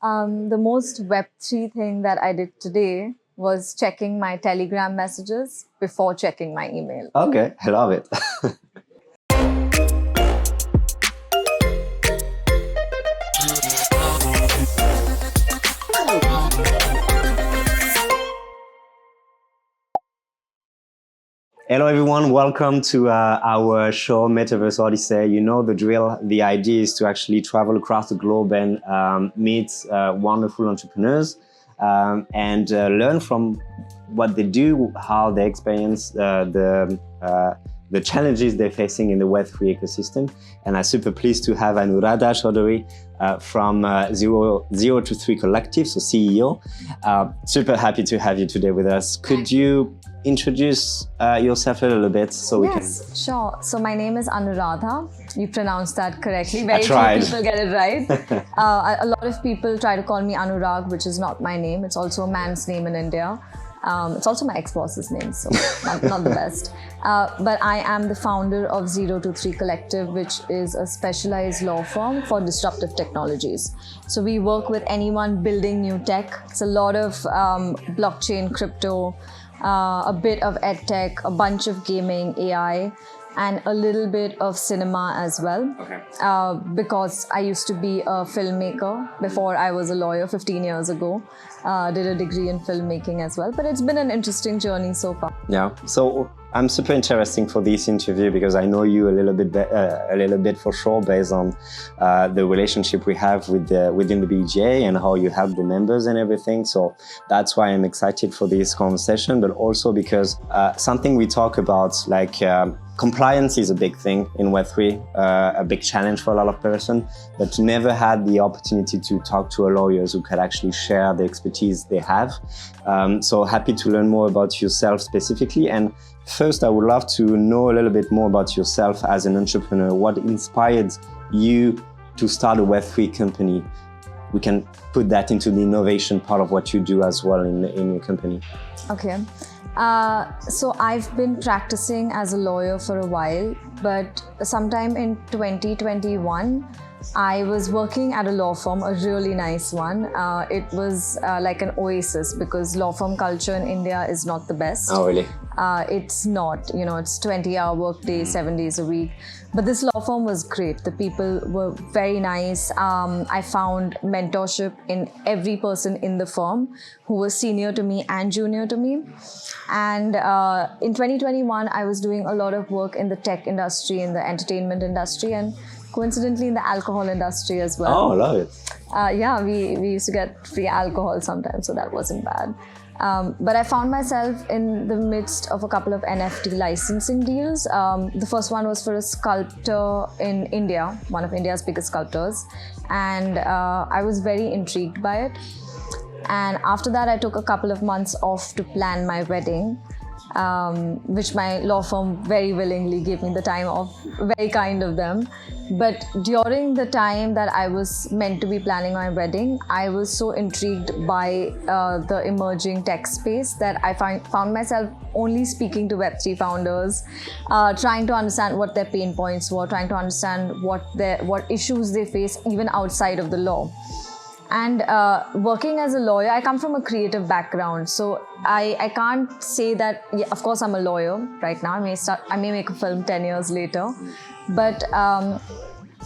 The most Web3 thing that I did today was checking my Telegram messages before checking my email. Okay, I love it. Hello everyone, welcome to our show Metaverse Odyssey. You know the drill. The idea is to actually travel across the globe and meet wonderful entrepreneurs and learn from what they do, how they experience the challenges they're facing in the Web3 ecosystem. And I'm super pleased to have Anuradha Chowdhary from Zeroto3 Collective, so CEO. Super happy to have you today with us. Could you introduce yourself a little bit so we can... Yes, sure. So my name is Anuradha. You pronounced that correctly. Very few people get it right. A lot of people try to call me Anurag, which is not my name. It's also a man's name in India. It's also my ex-boss's name, so not the best. But I am the founder of Zeroto3 Collective, which is a specialized law firm for disruptive technologies. So we work with anyone building new tech. It's a lot of blockchain, crypto, a bit of edtech, a bunch of gaming, AI, and a little bit of cinema as well. Okay. Because I used to be a filmmaker before I was a lawyer 15 years ago. Did a degree in filmmaking as well. But it's been an interesting journey so far. Yeah. So I'm super interesting for this interview because I know you a little bit for sure based on the relationship we have with within the BGA and how you help the members and everything. So that's why I'm excited for this conversation, but also because something we talk about, like compliance is a big thing in Web3, a big challenge for a lot of persons, but never had the opportunity to talk to lawyers who could actually share the expertise they have. So happy to learn more about yourself specifically. And first, I would love to know a little bit more about yourself as an entrepreneur. What inspired you to start a Web3 company? We can put that into the innovation part of what you do as well in your company. Okay. So I've been practicing as a lawyer for a while, but sometime in 2021, I was working at a law firm, a really nice one. It was like an oasis because law firm culture in India is not the best. Oh, really? It's not, it's 20-hour work day, 7 days a week. But this law firm was great. The people were very nice. I found mentorship in every person in the firm who was senior to me and junior to me. And in 2021, I was doing a lot of work in the tech industry, in the entertainment industry, and coincidentally in the alcohol industry as well. Oh, I love it. Yeah, we used to get free alcohol sometimes, so that wasn't bad. But I found myself in the midst of a couple of NFT licensing deals. The first one was for a sculptor in India, one of India's biggest sculptors. And I was very intrigued by it. And after that, I took a couple of months off to plan my wedding. Which my law firm very willingly gave me the time off, very kind of them. But during the time that I was meant to be planning my wedding, I was so intrigued by the emerging tech space that I found myself only speaking to Web3 founders, trying to understand what their pain points were, trying to understand what issues they face even outside of the law. And working as a lawyer, I come from a creative background, so I can't say that, yeah, of course I'm a lawyer right now, I may make a film 10 years later, but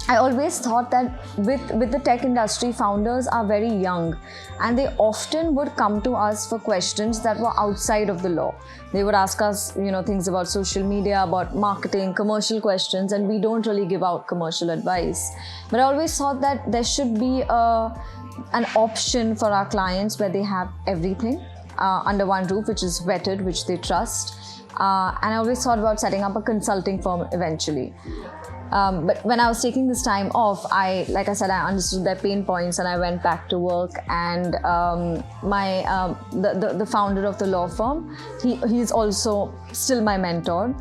I always thought that with the tech industry, founders are very young and they often would come to us for questions that were outside of the law. They would ask us, things about social media, about marketing, commercial questions, and we don't really give out commercial advice. But I always thought that there should be an option for our clients where they have everything under one roof, which is vetted, which they trust. And I always thought about setting up a consulting firm eventually. But when I was taking this time off, like I said, I understood their pain points and I went back to work. And the founder of the law firm, he's also still my mentor.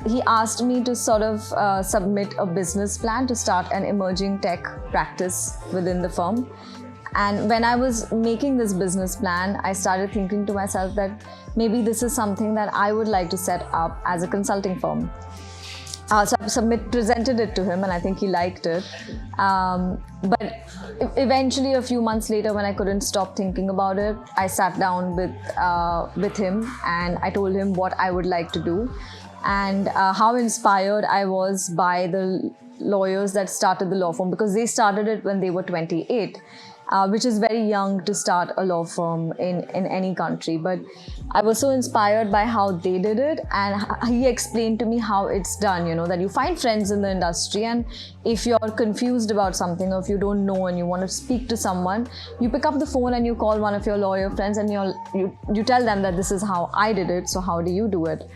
He asked me to sort of submit a business plan to start an emerging tech practice within the firm. And when I was making this business plan, I started thinking to myself that maybe this is something that I would like to set up as a consulting firm. So I presented it to him, and I think he liked it. But eventually, a few months later, when I couldn't stop thinking about it, I sat down with him and I told him what I would like to do, and how inspired I was by the lawyers that started the law firm, because they started it when they were 28. Which is very young to start a law firm in any country. But I was so inspired by how they did it, and he explained to me how it's done, that you find friends in the industry, and if you're confused about something, or if you don't know and you want to speak to someone, you pick up the phone and you call one of your lawyer friends and you tell them that this is how I did it, so how do you do it?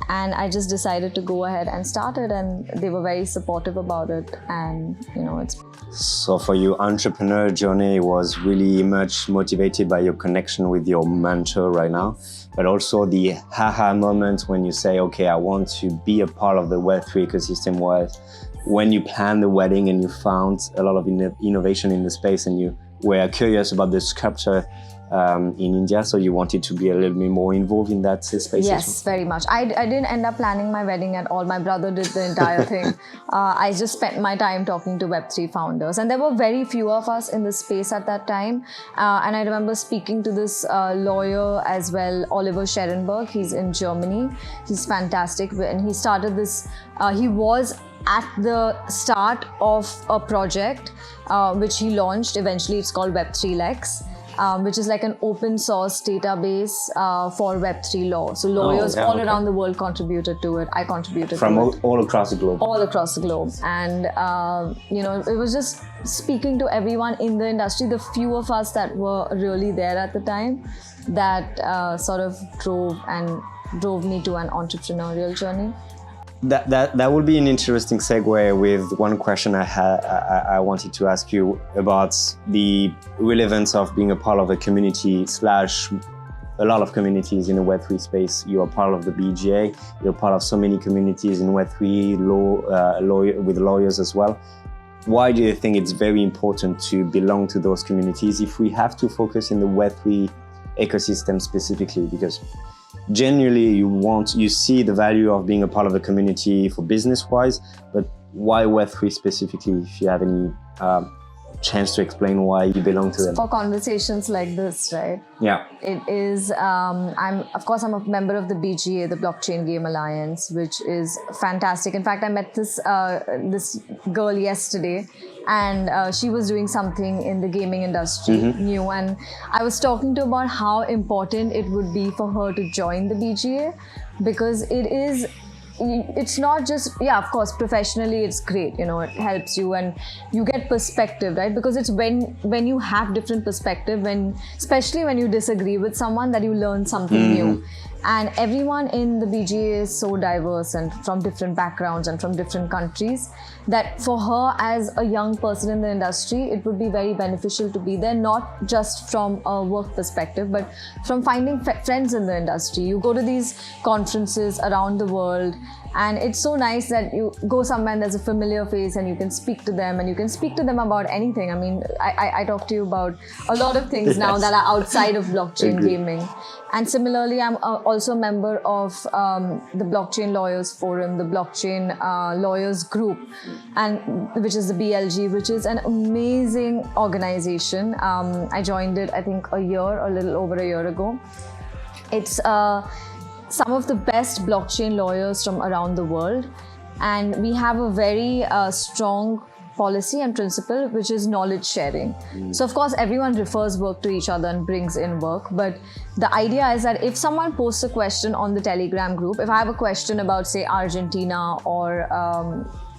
And I just decided to go ahead and start it, and they were very supportive about it, and it's... So for you, entrepreneur journey was really much motivated by your connection with your mentor right now, but also the haha moment when you say, okay, I want to be a part of the Web3 ecosystem, was when you planned the wedding and you found a lot of innovation in the space, and you were curious about the sculpture in India, so you wanted to be a little bit more involved in that space. Yes, very much. I didn't end up planning my wedding at all. My brother did the entire thing. I just spent my time talking to Web3 founders, and there were very few of us in the space at that time. And I remember speaking to this lawyer as well, Oliver Scherenberg. He's in Germany. He's fantastic, and he started this. He was at the start of a project which he launched. Eventually, it's called Web3 Lex. Which is like an open source database for Web3 law. So lawyers all around the world contributed to it. I contributed from to it. all across the globe. All across the globe. And, it was just speaking to everyone in the industry, the few of us that were really there at the time, that sort of drove me to an entrepreneurial journey. That would be an interesting segue with one question I wanted to ask you about the relevance of being a part of a community / a lot of communities in the Web3 space. You are part of the BGA, you're part of so many communities in Web3, with lawyers as well. Why do you think it's very important to belong to those communities if we have to focus in the Web3 ecosystem specifically? Because generally you see the value of being a part of the community for business-wise, but why Web3 specifically, if you have any chance to explain why you belong to them? For conversations like this, right? Yeah. It is, I'm a member of the BGA, the Blockchain Game Alliance, which is fantastic. In fact, I met this girl yesterday, and she was doing something in the gaming industry, new, and I was talking to her about how important it would be for her to join the BGA, because it's not just, of course, professionally it's great, it helps you and you get perspective, right? Because it's when you have different perspective, especially when you disagree with someone, that you learn something new. And everyone in the BGA is so diverse and from different backgrounds and from different countries, that for her as a young person in the industry, it would be very beneficial to be there, not just from a work perspective, but from finding friends in the industry. You go to these conferences around the world, and it's so nice that you go somewhere and there's a familiar face and you can speak to them, and you can speak to them about anything. I mean, I talk to you about a lot of things now that are outside of blockchain gaming. And similarly, I'm also a member of the Blockchain Lawyers Forum, the Blockchain Lawyers Group, and which is the BLG, which is an amazing organization. I joined it, I think, a little over a year ago. It's some of the best blockchain lawyers from around the world, and we have a very strong policy and principle, which is knowledge sharing. So of course everyone refers work to each other and brings in work, but the idea is that if someone posts a question on the Telegram group, if I have a question about, say, Argentina or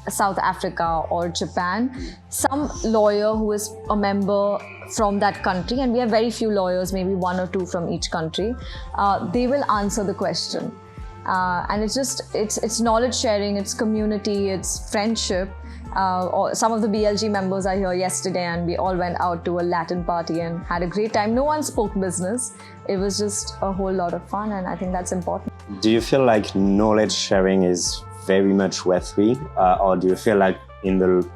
South Africa or Japan, some lawyer who is a member from that country, and we have very few lawyers, maybe 1 or 2 from each country, they will answer the question. And it's knowledge sharing, it's community, it's friendship. Some of the BLG members are here yesterday, and we all went out to a Latin party and had a great time. No one spoke business. It was just a whole lot of fun, and I think that's important. Do you feel like knowledge sharing is very much Web3, or do you feel like in the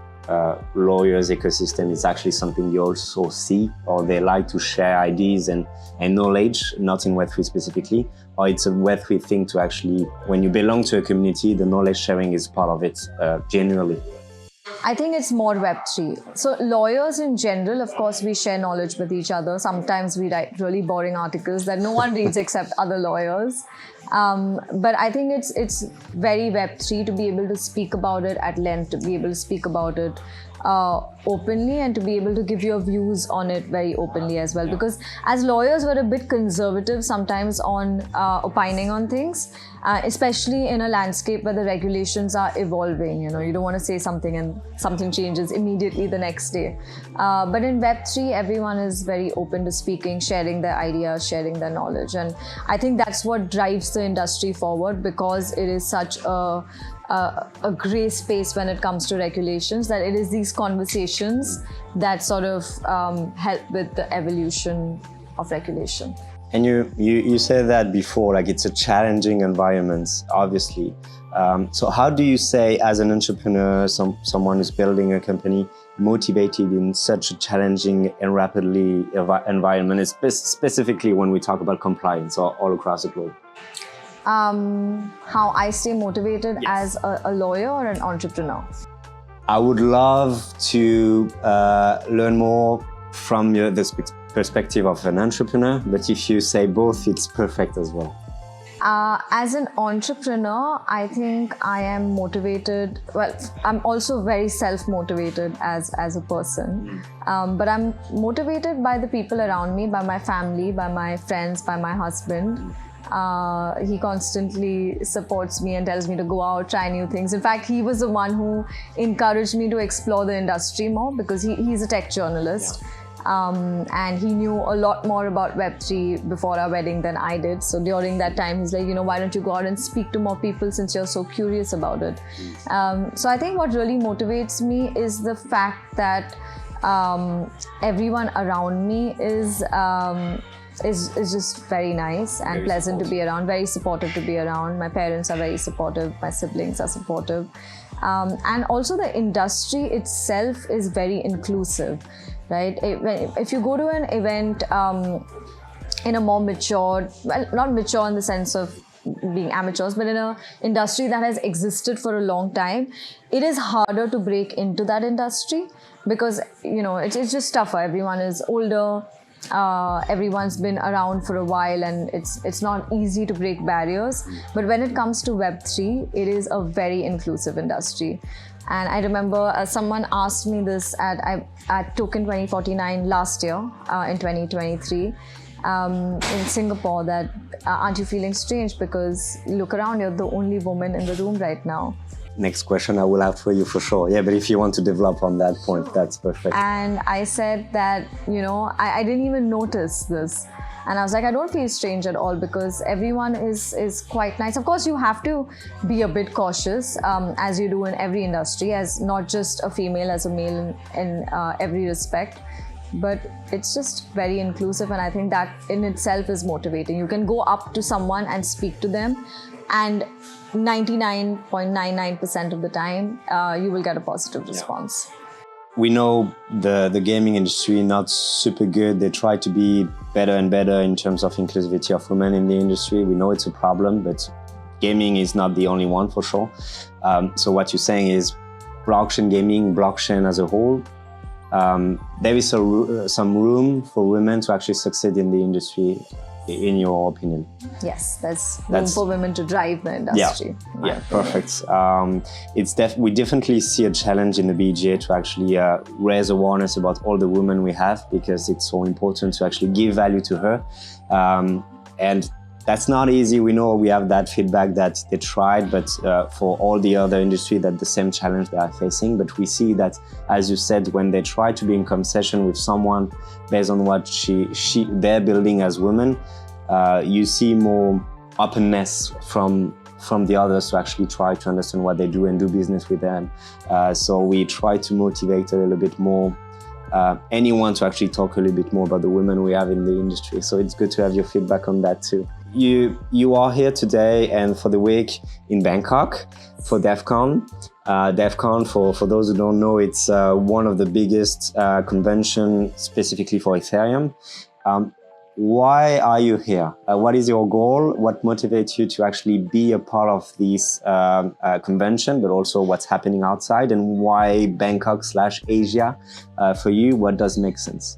lawyers ecosystem is actually something you also see, or they like to share ideas and knowledge, not in Web3 specifically, or it's a Web3 thing to actually, when you belong to a community, the knowledge sharing is part of it, genuinely? I think it's more Web3. So lawyers in general, of course, we share knowledge with each other. Sometimes we write really boring articles that no one reads except other lawyers. But I think it's very Web3 to be able to speak about it at length, to be able to speak about it openly, and to be able to give your views on it very openly as well. Because as lawyers, we're a bit conservative sometimes on opining on things, especially in a landscape where the regulations are evolving. You know, you don't want to say something and something changes immediately the next day. But in Web3, everyone is very open to speaking, sharing their ideas, sharing their knowledge. And I think that's what drives the industry forward, because it is such a grey space when it comes to regulations, that it is these conversations that sort of help with the evolution of regulation. And you said that before, like it's a challenging environment, obviously. So how do you say, as an entrepreneur, someone who's building a company, motivated in such a challenging and rapidly environment, specifically when we talk about compliance all across the globe? How I stay motivated as a lawyer or an entrepreneur? I would love to learn more from the perspective of an entrepreneur, but if you say both, it's perfect as well. As an entrepreneur, I think I am motivated. Well, I'm also very self-motivated as a person, but I'm motivated by the people around me, by my family, by my friends, by my husband. He constantly supports me and tells me to go out, try new things. In fact, he was the one who encouraged me to explore the industry more, because he's a tech journalist. And he knew a lot more about Web3 before our wedding than I did. So during that time, he's like, why don't you go out and speak to more people since you're so curious about it? So I think what really motivates me is the fact that everyone around me is just very nice and very pleasant to be around, very supportive to be around. My parents are very supportive, my siblings are supportive. And also the industry itself is very inclusive, right? If you go to an event in a more mature, well, not mature in the sense of being amateurs, but in an industry that has existed for a long time, it is harder to break into that industry, because, it's just tougher. Everyone is older. Everyone's been around for a while, and it's not easy to break barriers. But when it comes to Web3, it is a very inclusive industry. And I remember someone asked me this at Token 2049 last year, in 2023, in Singapore, that aren't you feeling strange because you look around, you're the only woman in the room right now. Next question I will have for you for sure. Yeah, but if you want to develop on that point, that's perfect. And I said that, I didn't even notice this. And I was like, I don't feel strange at all, because everyone is quite nice. Of course, you have to be a bit cautious, as you do in every industry, as not just a female, as a male in every respect. But it's just very inclusive, and I think that in itself is motivating. You can go up to someone and speak to them, and 99.99% of the time, you will get a positive response. We know the gaming industry not super good. They try to be better and better in terms of inclusivity of women in the industry. We know it's a problem, but gaming is not the only one for sure. So what you're saying is blockchain gaming, blockchain as a whole, there is some room for women to actually succeed in the industry, in your opinion? Yes, there's room for women to drive the industry. Yeah, perfect. We definitely see a challenge in the BGA to actually raise awareness about all the women we have, because it's so important to actually give value to her. And that's not easy. We know we have that feedback that they tried, but for all the other industry, that's the same challenge they are facing. But we see that, as you said, when they try to be in conversation with someone based on what they're building as women, you see more openness from the others to actually try to understand what they do and do business with them. So we try to motivate a little bit more anyone to actually talk a little bit more about the women we have in the industry. So it's good to have your feedback on that too. You are here today and for the week in Bangkok for DEF CON. DevCon, for those who don't know, it's one of the biggest convention specifically for Ethereum. Why are you here? What is your goal? What motivates you to actually be a part of this convention, but also what's happening outside, and why Bangkok/Asia for you? What does make sense?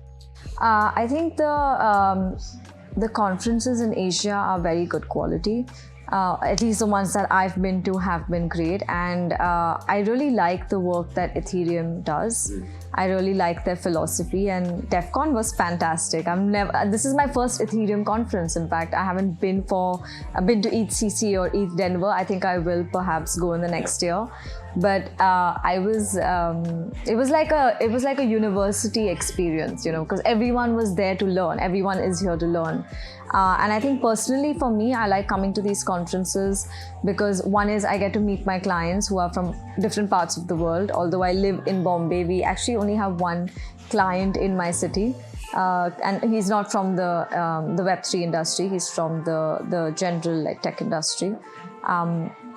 I think the conferences in Asia are very good quality. At least the ones that I've been to have been great, and I really like the work that Ethereum does. I really like their philosophy, and DevCon was fantastic. This is my first Ethereum conference. In fact, I haven't been to ETHCC or ETH Denver. I think I will perhaps go in the next year. But it was like a university experience, you know, because everyone was there to learn. Everyone is here to learn. And I think personally for me, I like coming to these conferences because one is I get to meet my clients who are from different parts of the world. Although I live in Bombay, we actually only have one client in my city. And he's not from the Web3 industry, he's from the general like tech industry.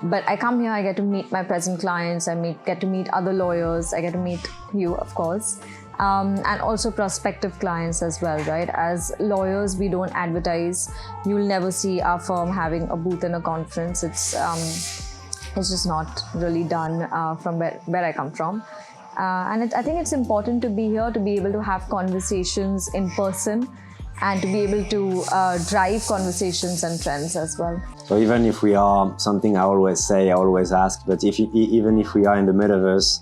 But I come here, I get to meet my present clients, get to meet other lawyers, I get to meet you, of course, and also prospective clients as well, right? As lawyers, we don't advertise. You'll never see our firm having a booth in a conference. It's just not really done from where I come from. And I think it's important to be here, to be able to have conversations in person, and to be able to drive conversations and trends as well. So even if we are, something I always ask, but even if we are in the metaverse,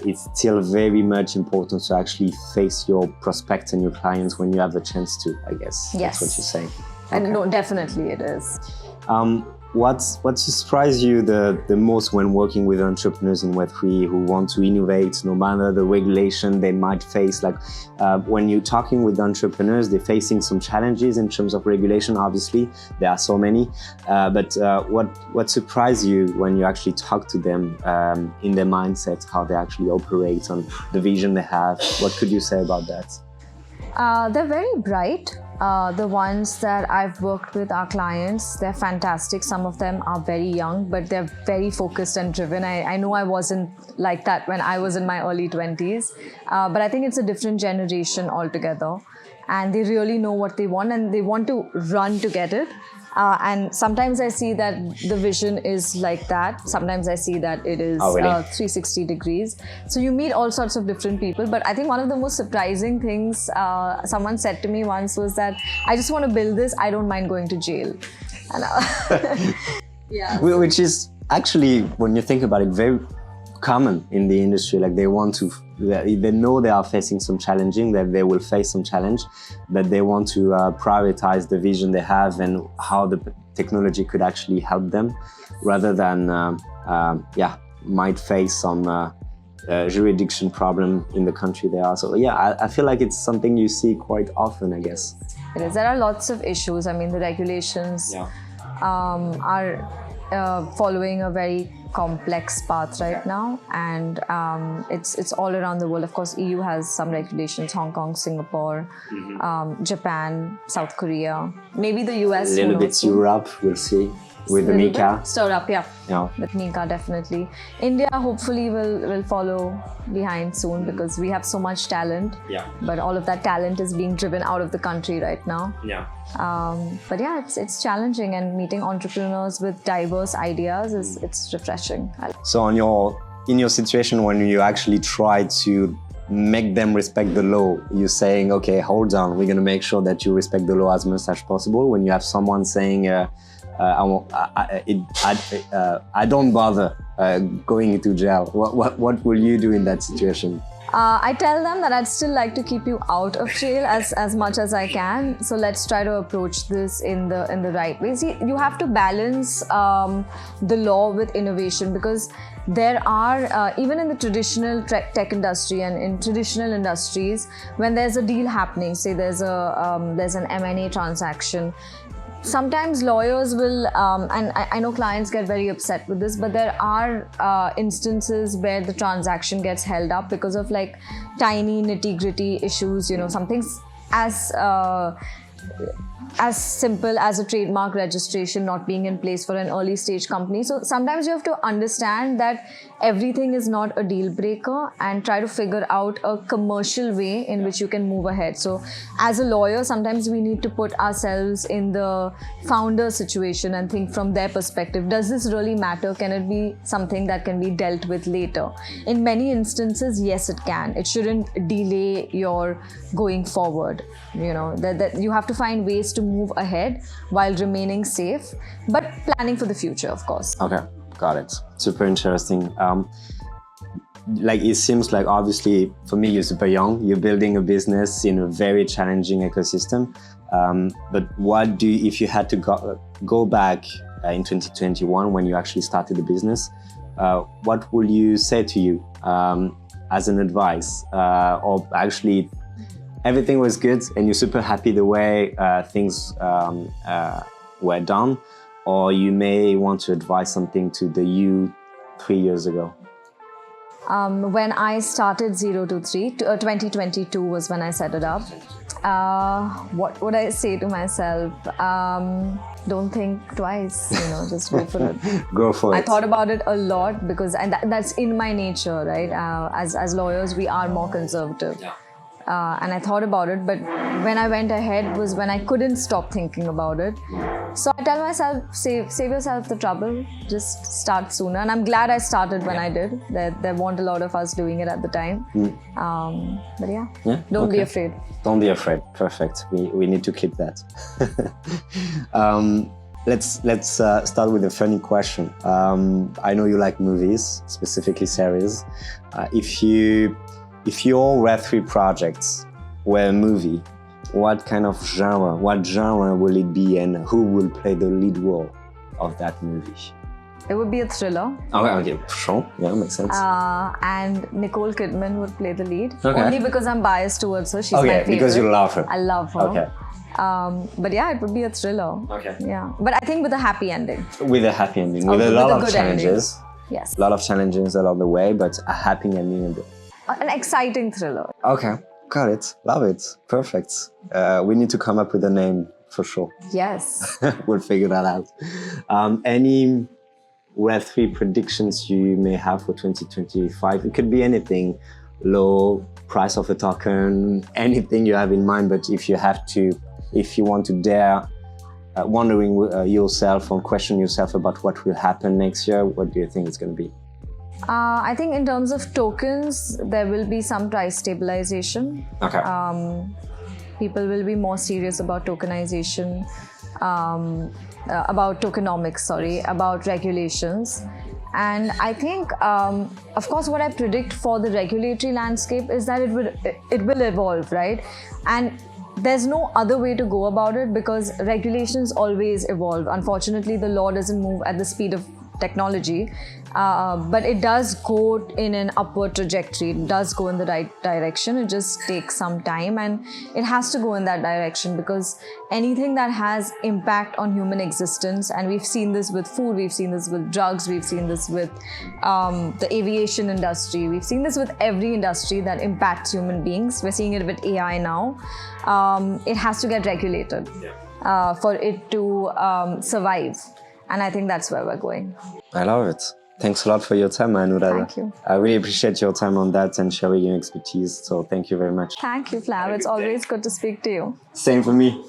it's still very much important to actually face your prospects and your clients when you have the chance to, I guess. Yes. That's what you're saying. And okay. No, definitely it is. What surprised you the most when working with entrepreneurs in Web3 who want to innovate no matter the regulation they might face? Like when you're talking with entrepreneurs, they're facing some challenges in terms of regulation. Obviously, there are so many. But what surprised you when you actually talk to them in their mindset, how they actually operate, on the vision they have? What could you say about that? They're very bright. The ones that I've worked with, our clients, they're fantastic. Some of them are very young, but they're very focused and driven. I know I wasn't like that when I was in my early 20s, but I think it's a different generation altogether. And they really know what they want, and they want to run to get it. And sometimes I see that the vision is like that. Sometimes I see that it is 360 degrees. So you meet all sorts of different people. But I think one of the most surprising things someone said to me once was that, I just want to build this. I don't mind going to jail. And, yeah. Which is actually, when you think about it, very common in the industry. Like they know they are facing some challenging, that they will face some challenge, but they want to prioritize the vision they have and how the technology could actually help them, rather than might face some jurisdiction problem in the country they are. So yeah, I feel like it's something you see quite often, I guess. It is. There are lots of issues. I mean, the regulations are following a very complex path right now, and it's all around the world. Of course, EU has some regulations, Hong Kong, Singapore, Japan, South Korea, maybe the US. A little bit Europe, we'll see. With the Mika. Stir up, yeah. With Mika, definitely. India hopefully will follow behind soon, because we have so much talent. Yeah. But all of that talent is being driven out of the country right now. Yeah. But yeah, it's challenging, and meeting entrepreneurs with diverse ideas it's refreshing. So in your situation, when you actually try to make them respect the law, you're saying, okay, hold on, we're going to make sure that you respect the law as much as possible. When you have someone saying, I don't bother going into jail, what will you do in that situation? I tell them that I'd still like to keep you out of jail as much as I can. So let's try to approach this in the right way. See, you have to balance the law with innovation, because there are, even in the traditional tech industry and in traditional industries, when there's a deal happening, say there's an M&A transaction, sometimes lawyers will, and I know clients get very upset with this, but there are instances where the transaction gets held up because of like tiny nitty-gritty issues, something as as simple as a trademark registration not being in place for an early stage company. So sometimes you have to understand that everything is not a deal breaker and try to figure out a commercial way in which you can move ahead. So as a lawyer, sometimes we need to put ourselves in the founder situation and think from their perspective. Does this really matter? Can it be something that can be dealt with later? In many instances, yes, it can. It shouldn't delay your going forward. You know, that you have to find ways to move ahead while remaining safe, but planning for the future, of course. Okay, got it. Super interesting. Like it seems like obviously for me you're super young. You're building a business in a very challenging ecosystem. But what do you, if you had to go back in 2021 when you actually started the business, what would you say to you as an advice, or actually? Everything was good and you're super happy the way things were done, or you may want to advise something to the you 3 years ago? When I started Zeroto3, 2022 was when I set it up. What would I say to myself? Don't think twice, you know, just go for it. Go for it. I thought about it a lot because that's in my nature, right? As lawyers, we are more conservative. Yeah. And I thought about it, but when I went ahead was when I couldn't stop thinking about it. So I tell myself, save yourself the trouble, just start sooner. And I'm glad I started when I did. There weren't a lot of us doing it at the time. But yeah, don't be afraid. Don't be afraid. Perfect. We need to keep that. Let's start with a funny question. I know you like movies, specifically series. If your Web3 projects were a movie, what genre will it be, and who will play the lead role of that movie? It would be a thriller. Okay, sure. Yeah, makes sense. And Nicole Kidman would play the lead. Okay. Only because I'm biased towards her. She's my favorite. Because you love her. I love her. Okay. But yeah, it would be a thriller. Okay. Yeah, but I think with a happy ending. With a happy ending, with a lot of challenges. Ending. Yes. A lot of challenges along the way, but a happy ending. An exciting thriller. Okay, got it. Love it. Perfect. We need to come up with a name for sure. Yes. We'll figure that out. Any Web3 predictions you may have for 2025? It could be anything. Low price of a token, anything you have in mind. But if you want to dare wondering yourself or question yourself about what will happen next year, what do you think it's going to be? I think in terms of tokens, there will be some price stabilization. Okay. People will be more serious about tokenization, about tokenomics, about regulations. And I think, of course, what I predict for the regulatory landscape is that it will evolve, right? And there's no other way to go about it because regulations always evolve. Unfortunately, the law doesn't move at the speed of technology, but it does go in an upward trajectory. It does go in the right direction. It just takes some time, and it has to go in that direction because anything that has impact on human existence, and we've seen this with food, we've seen this with drugs, we've seen this with the aviation industry, we've seen this with every industry that impacts human beings. We're seeing it with AI now. It has to get regulated for it to survive. And I think that's where we're going. I love it. Thanks a lot for your time, Anuradha. Thank you. I really appreciate your time on that and sharing your expertise. So thank you very much. Thank you, Flav. It's always good to speak to you. Same for me.